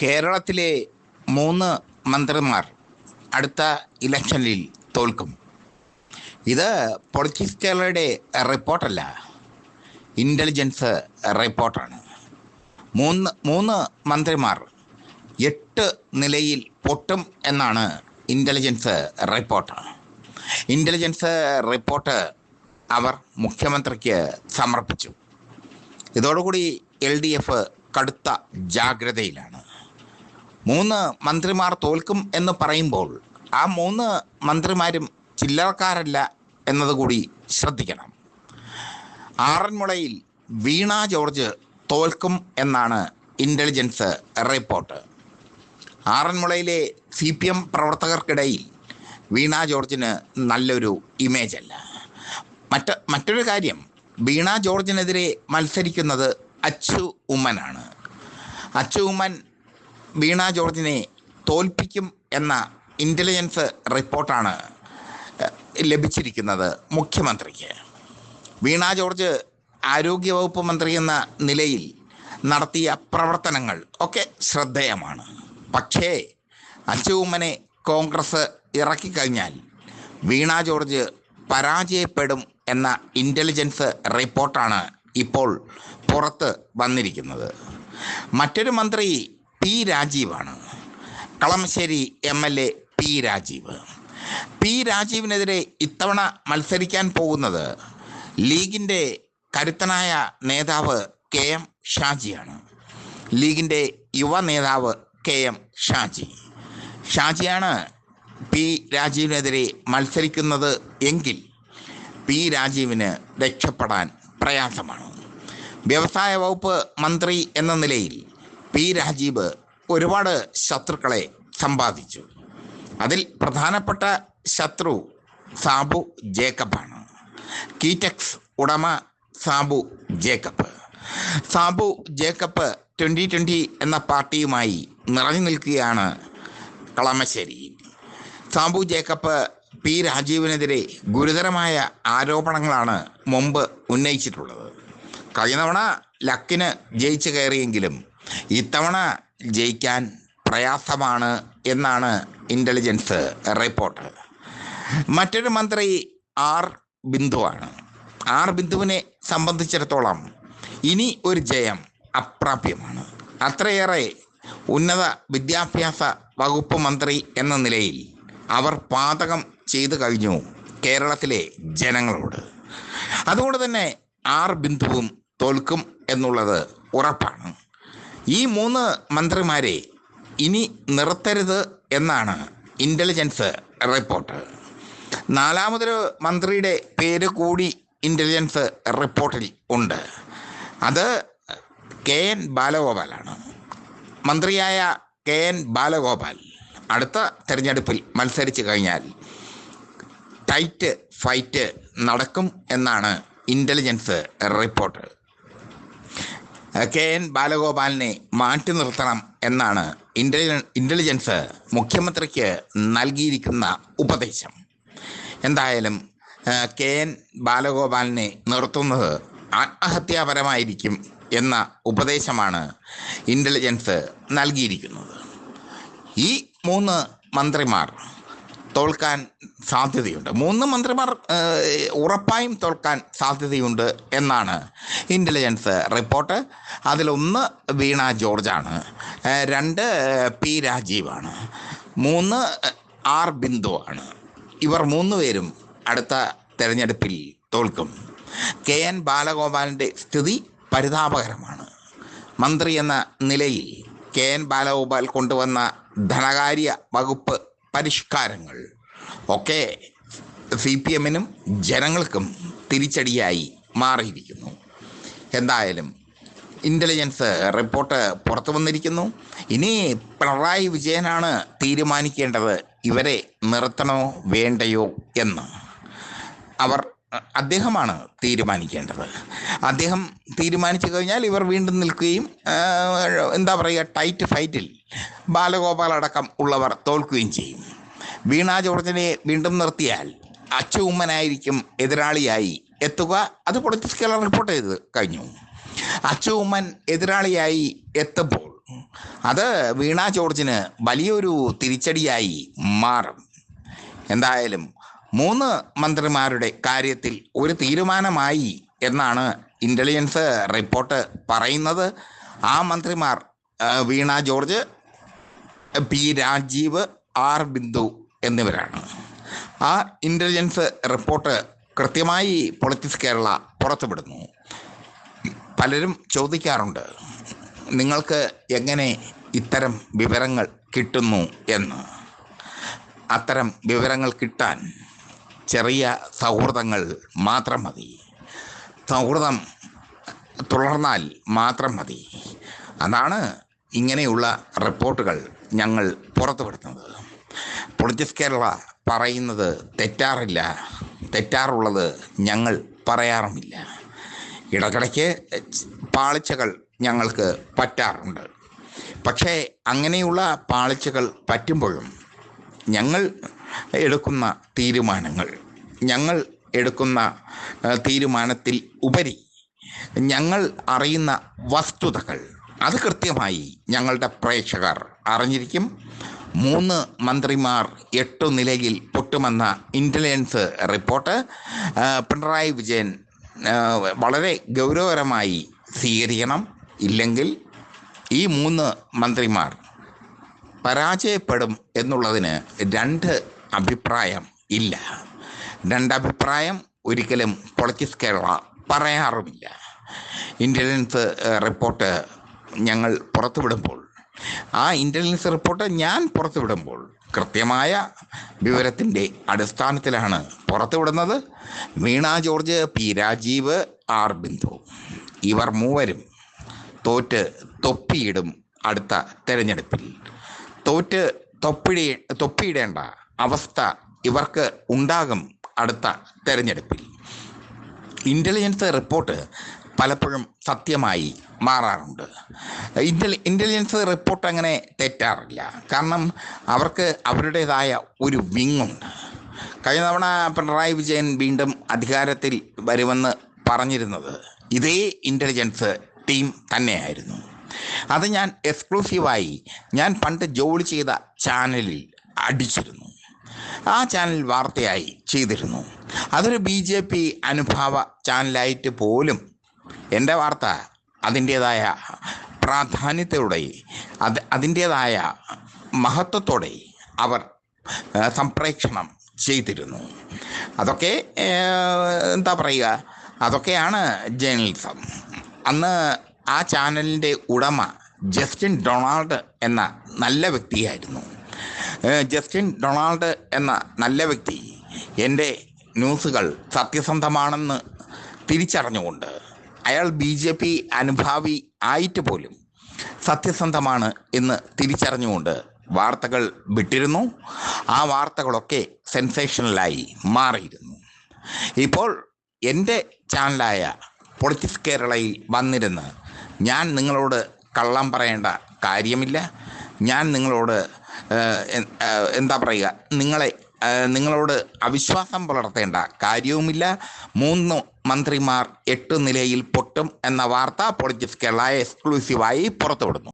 കേരളത്തിലെ 3 മന്ത്രിമാർ അടുത്ത ഇലക്ഷനിൽ തോൽക്കും. ഇത് പൊളിറ്റിക്സ് കേരളയുടെ റിപ്പോർട്ടല്ല, ഇൻ്റലിജൻസ് റിപ്പോർട്ടാണ്. മൂന്ന് മന്ത്രിമാർ 8 നിലയിൽ പൊട്ടും എന്നാണ് ഇൻ്റലിജൻസ് റിപ്പോർട്ട്. ഇൻ്റലിജൻസ് റിപ്പോർട്ട് അവർ മുഖ്യമന്ത്രിക്ക് സമർപ്പിച്ചു. ഇതോടുകൂടി LDF കടുത്ത ജാഗ്രതയിലാണ്. 3 മന്ത്രിമാർ തോൽക്കും എന്ന് പറയുമ്പോൾ ആ 3 മന്ത്രിമാരും ചില്ലറക്കാരല്ല എന്നതുകൂടി ശ്രദ്ധിക്കണം. ആറന്മുളയിൽ വീണ ജോർജ് തോൽക്കും എന്നാണ് ഇൻ്റലിജൻസ് റിപ്പോർട്ട്. ആറന്മുളയിലെ CPM പ്രവർത്തകർക്കിടയിൽ വീണ ജോർജിന് നല്ലൊരു ഇമേജ് അല്ല. മറ്റൊരു കാര്യം, വീണ ജോർജിനെതിരെ മത്സരിക്കുന്നത് അച്ചു ഉമ്മനാണ്. അച്ചു ഉമ്മൻ വീണ ജോർജിനെ തോൽപ്പിക്കും എന്ന ഇൻ്റലിജൻസ് റിപ്പോർട്ടാണ് ലഭിച്ചിരിക്കുന്നത് മുഖ്യമന്ത്രിക്ക്. വീണ ജോർജ് ആരോഗ്യവകുപ്പ് മന്ത്രി എന്ന നിലയിൽ നടത്തിയ പ്രവർത്തനങ്ങൾ ഒക്കെ ശ്രദ്ധേയമാണ്. പക്ഷേ അച്ചു ഉമ്മനെ കോൺഗ്രസ് ഇറക്കിക്കഴിഞ്ഞാൽ വീണ ജോർജ് പരാജയപ്പെടും എന്ന ഇൻ്റലിജൻസ് റിപ്പോർട്ടാണ് ഇപ്പോൾ പുറത്ത് വന്നിരിക്കുന്നത്. മറ്റൊരു മന്ത്രി P. രാജീവാണ്. Kalamassery MLA P. Rajeev. P. രാജീവിനെതിരെ ഇത്തവണ മത്സരിക്കാൻ പോകുന്നത് ലീഗിൻ്റെ കരുത്തനായ നേതാവ് KM ഷാജിയാണ്. ലീഗിൻ്റെ യുവ നേതാവ് KM ഷാജിയാണ് P. രാജീവിനെതിരെ മത്സരിക്കുന്നത് എങ്കിൽ P. രാജീവിന് രക്ഷപ്പെടാൻ പ്രയാസമാണ്. വ്യവസായ വകുപ്പ് മന്ത്രി എന്ന നിലയിൽ P. രാജീവ് ഒരുപാട് ശത്രുക്കളെ സമ്പാദിച്ചു. അതിൽ പ്രധാനപ്പെട്ട ശത്രു സാബു ജേക്കബാണ്. കീറ്റക്സ് ഉടമ സാബു ജേക്കബ് 2020 എന്ന പാർട്ടിയുമായി നിറഞ്ഞു നിൽക്കുകയാണ് കളമശ്ശേരിയിൽ. സാബു ജേക്കബ് P. രാജീവിനെതിരെ ഗുരുതരമായ ആരോപണങ്ങളാണ് മുമ്പ് ഉന്നയിച്ചിട്ടുള്ളത്. കഴിഞ്ഞ തവണ ലക്കിന് ജയിച്ചു കയറിയെങ്കിലും ഇത്തവണ ജയിക്കാൻ പ്രയാസമാണ് എന്നാണ് ഇൻ്റലിജൻസ് റിപ്പോർട്ട്. മറ്റൊരു മന്ത്രി R. ബിന്ദുവാണ്. R. ബിന്ദുവിനെ സംബന്ധിച്ചിടത്തോളം ഇനി ഒരു ജയം അപ്രാപ്യമാണ്. അത്രയേറെ ഉന്നത വിദ്യാഭ്യാസ വകുപ്പ് മന്ത്രി എന്ന നിലയിൽ അവർ പാതകം ചെയ്തു കഴിഞ്ഞു കേരളത്തിലെ ജനങ്ങളോട്. അതുകൊണ്ട് തന്നെ R. ബിന്ദുവും തോൽക്കും എന്നുള്ളത് ഉറപ്പാണ്. ഈ 3 മന്ത്രിമാരെ ഇനി നിർത്തരുത് എന്നാണ് ഇൻ്റലിജൻസ് റിപ്പോർട്ട്. 4മതൊരു മന്ത്രിയുടെ പേര് കൂടി ഇൻ്റലിജൻസ് റിപ്പോർട്ടിൽ ഉണ്ട്. അത് KN ബാലഗോപാലാണ്. മന്ത്രിയായ KN ബാലഗോപാൽ അടുത്ത തെരഞ്ഞെടുപ്പിൽ മത്സരിച്ചു കഴിഞ്ഞാൽ ടൈറ്റ് ഫൈറ്റ് നടക്കും എന്നാണ് ഇൻ്റലിജൻസ് റിപ്പോർട്ട്. KN ബാലഗോപാലിനെ മാറ്റി നിർത്തണം എന്നാണ് ഇൻ്റലിജൻസ് മുഖ്യമന്ത്രിക്ക് നൽകിയിരിക്കുന്ന ഉപദേശം. എന്തായാലും KN ബാലഗോപാലിനെ നിർത്തുന്നത് ആത്മഹത്യാപരമായിരിക്കും എന്ന ഉപദേശമാണ് ഇൻ്റലിജൻസ് നൽകിയിരിക്കുന്നത്. ഈ 3 മന്ത്രിമാർ തോൽക്കാൻ സാധ്യതയുണ്ട്. 3 മന്ത്രിമാർ ഉറപ്പായും തോൽക്കാൻ സാധ്യതയുണ്ട് എന്നാണ് ഇൻ്റലിജൻസ് റിപ്പോർട്ട്. അതിലൊന്ന് വീണ ജോർജാണ്, 2 P. രാജീവാണ്, 3 R. ബിന്ദുവാണ്. ഇവർ 3 പേരും അടുത്ത തെരഞ്ഞെടുപ്പിൽ തോൽക്കും. KN ബാലഗോപാലിൻ്റെ സ്ഥിതി പരിതാപകരമാണ്. മന്ത്രി എന്ന നിലയിൽ KN ബാലഗോപാൽ കൊണ്ടുവന്ന ധനകാര്യ വകുപ്പ് പരിഷ്കാരങ്ങൾ ഒക്കെ CPMനും ജനങ്ങൾക്കും തിരിച്ചടിയായി മാറിയിരിക്കുന്നു. എന്തായാലും ഇൻ്റലിജൻസ് റിപ്പോർട്ട് പുറത്തു വന്നിരിക്കുന്നു. ഇനി പിണറായി വിജയനാണ് തീരുമാനിക്കേണ്ടത് ഇവരെ നിർത്തണോ വേണ്ടയോ എന്ന്. അദ്ദേഹമാണ് തീരുമാനിക്കേണ്ടത്. അദ്ദേഹം തീരുമാനിച്ചു കഴിഞ്ഞാൽ ഇവർ വീണ്ടും നിൽക്കുകയും ടൈറ്റ് ഫൈറ്റിൽ ബാലഗോപാൽ അടക്കം ഉള്ളവർ തോൽക്കുകയും ചെയ്യും. വീണ ജോർജിനെ വീണ്ടും നിർത്തിയാൽ അച്ചു ഉമ്മനായിരിക്കും എതിരാളിയായി എത്തുക. അത് പൊളിറ്റിക്സ് കേരള റിപ്പോർട്ട് ചെയ്ത് കഴിഞ്ഞു. അച്ചു ഉമ്മൻ എതിരാളിയായി എത്തുമ്പോൾ അത് വീണ ജോർജിന് വലിയൊരു തിരിച്ചടിയായി മാറും. എന്തായാലും 3 മന്ത്രിമാരുടെ കാര്യത്തിൽ ഒരു തീരുമാനമായി എന്നാണ് ഇൻ്റലിജൻസ് റിപ്പോർട്ട് പറയുന്നത്. ആ മന്ത്രിമാർ വീണ ജോർജ്, പി രാജീവ്, ആർ ബിന്ദു എന്നിവരാണ്. ആ ഇൻ്റലിജൻസ് റിപ്പോർട്ട് കൃത്യമായി പൊളിറ്റിക്സ് കേരള പുറത്തുവിടുന്നു. പലരും ചോദിക്കാറുണ്ട്, നിങ്ങൾക്ക് എങ്ങനെ ഇത്തരം വിവരങ്ങൾ കിട്ടുന്നു എന്ന്. അത്തരം വിവരങ്ങൾ കിട്ടാൻ ചെറിയ സൗഹൃദങ്ങൾ മാത്രം മതി. സൗഹൃദം തുടർന്നാൽ മാത്രം മതി. അതാണ് ഇങ്ങനെയുള്ള റിപ്പോർട്ടുകൾ ഞങ്ങൾ പുറത്തുവിടുന്നത്. പൊളിറ്റിക്സ് കേരള പറയുന്നത് തെറ്റാറില്ല, തെറ്റാറുള്ളത് ഞങ്ങൾ പറയാറുമില്ല. ഇടയ്ക്കിടയ്ക്ക് പാളിച്ചകൾ ഞങ്ങൾക്ക് പറ്റാറുണ്ട്. പക്ഷേ അങ്ങനെയുള്ള പാളിച്ചകൾ പറ്റുമ്പോഴും ഞങ്ങൾ എടുക്കുന്ന തീരുമാനത്തിൽ ഉപരി ഞങ്ങൾ അറിയുന്ന വസ്തുതകൾ അത് കൃത്യമായി ഞങ്ങളുടെ പ്രേക്ഷകർ അറിഞ്ഞിരിക്കും. 3 മന്ത്രിമാർ 8 നിലയിൽ പൊട്ടുമെന്ന ഇൻ്റലിജൻസ് റിപ്പോർട്ട് പിണറായി വിജയൻ വളരെ ഗൗരവകരമായി സ്വീകരിക്കണം. ഇല്ലെങ്കിൽ ഈ 3 മന്ത്രിമാർ പരാജയപ്പെടും എന്നുള്ളതിന് 2 അഭിപ്രായം ഇല്ല. 2 അഭിപ്രായം ഒരിക്കലും പൊളിറ്റിക്സ് കേരള പറയാറുമില്ല. ഇൻ്റലിജൻസ് റിപ്പോർട്ട് ഞങ്ങൾ പുറത്തുവിടുമ്പോൾ, ആ ഇൻ്റലിജൻസ് റിപ്പോർട്ട് ഞാൻ പുറത്തുവിടുമ്പോൾ കൃത്യമായ വിവരത്തിൻ്റെ അടിസ്ഥാനത്തിലാണ് പുറത്തുവിടുന്നത്. വീണ ജോർജ്, പി രാജീവ്, ആർ ബിന്ദു ഇവർ 3 തോറ്റ് തൊപ്പിയിടും അടുത്ത തെരഞ്ഞെടുപ്പിൽ. തോറ്റ് തൊപ്പിയിടേണ്ട അവസ്ഥ ഇവർക്ക് ഉണ്ടാകും അടുത്ത തെരഞ്ഞെടുപ്പിൽ. ഇൻ്റലിജൻസ് റിപ്പോർട്ട് പലപ്പോഴും സത്യമായി മാറാറുണ്ട്. ഇൻ്റലിജൻസ് റിപ്പോർട്ട് അങ്ങനെ തെറ്റാറില്ല. കാരണം അവർക്ക് അവരുടേതായ ഒരു വിങ്ങുണ്ട്. കഴിഞ്ഞ തവണ പിണറായി വിജയൻ വീണ്ടും അധികാരത്തിൽ വരുമെന്ന് പറഞ്ഞിരുന്നത് ഇതേ ഇൻ്റലിജൻസ് ടീം തന്നെയായിരുന്നു. അത് ഞാൻ എക്സ്ക്ലൂസീവായി ഞാൻ പണ്ട് ജോലി ചെയ്ത ചാനലിൽ അടിച്ചിരുന്നു. ആ ചാനൽ വാർത്തയായി ചെയ്തിരുന്നു. അതൊരു BJP അനുഭാവ ചാനലായിട്ട് പോലും എൻ്റെ വാർത്ത അതിൻ്റേതായ പ്രാധാന്യത്തോടെ അതിൻ്റേതായ മഹത്വത്തോടെ അവർ സംപ്രേക്ഷണം ചെയ്തിരുന്നു. അതൊക്കെ എന്താ പറയുക, അതൊക്കെയാണ് ജേർണലിസം. അന്ന് ആ ചാനലിൻ്റെ ഉടമ ജസ്റ്റിൻ ഡൊണാൾഡ് എന്ന നല്ല വ്യക്തിയായിരുന്നു. ജസ്റ്റിൻ ഡൊണാൾഡ് എന്ന നല്ല വ്യക്തി എൻ്റെ ന്യൂസുകൾ സത്യസന്ധമാണെന്ന് തിരിച്ചറിഞ്ഞുകൊണ്ട് അയാൾ BJP അനുഭാവി ആയിട്ട് പോലും സത്യസന്ധമാണ് എന്ന് തിരിച്ചറിഞ്ഞുകൊണ്ട് വാർത്തകൾ വിട്ടിരുന്നു. ആ വാർത്തകളൊക്കെ സെൻസേഷണലായി മാറിയിരുന്നു. ഇപ്പോൾ എൻ്റെ ചാനലായ പൊളിറ്റിക്സ് കേരളയിൽ വന്നിരുന്ന് ഞാൻ നിങ്ങളോട് കള്ളം പറയേണ്ട കാര്യമില്ല. ഞാൻ നിങ്ങളോട് എന്താ പറയുക, നിങ്ങളോട് അവിശ്വാസം പുലർത്തേണ്ട കാര്യവുമില്ല. 3 മന്ത്രിമാർ 8 നിലയിൽ പൊട്ടും എന്ന വാർത്ത പൊളിറ്റിക്സ് കേരള എക്സ്ക്ലൂസീവായി പുറത്തുവിടുന്നു.